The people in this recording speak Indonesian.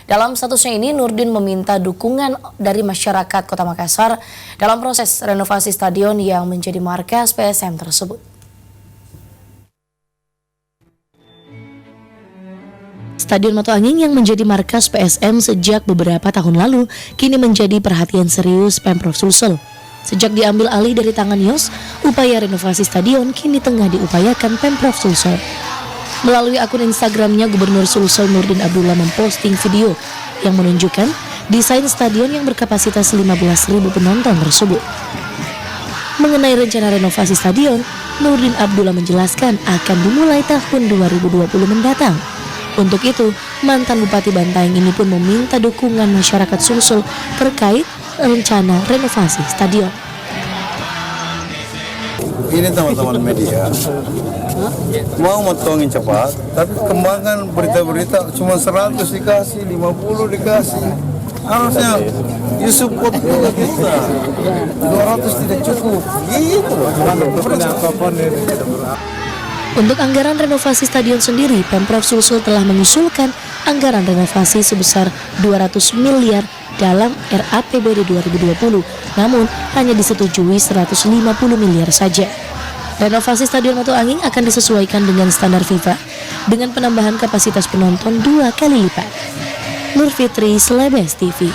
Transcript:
Dalam statusnya ini, Nurdin meminta dukungan dari masyarakat Kota Makassar dalam proses renovasi stadion yang menjadi markas PSM tersebut. Stadion Mato Anging yang menjadi markas PSM sejak beberapa tahun lalu kini menjadi perhatian serius Pemprov Sulsel. Sejak diambil alih dari tangan Yos, upaya renovasi stadion kini tengah diupayakan Pemprov Sulsel. Melalui akun Instagramnya, Gubernur Sulsel Nurdin Abdullah memposting video yang menunjukkan desain stadion yang berkapasitas 15.000 penonton tersebut. Mengenai rencana renovasi stadion, Nurdin Abdullah menjelaskan akan dimulai tahun 2020 mendatang. Untuk itu, mantan Bupati Bantaeng ini pun meminta dukungan masyarakat Sulsel terkait rencana renovasi stadion. Ini teman-teman media mau motongin cepat, tapi kembangkan berita-berita cuma 100 dikasih, 50 dikasih. Harusnya support juga kita. 200 tidak cukup. Gitu. Untuk anggaran renovasi stadion sendiri, Pemprov Sulsel telah mengusulkan anggaran renovasi sebesar 200 miliar dalam RAPBD 2020, namun hanya disetujui 150 miliar saja. Renovasi Stadion Mato Anging akan disesuaikan dengan standar FIFA dengan penambahan kapasitas penonton 2 kali lipat. Nur Fitri, Selebes TV.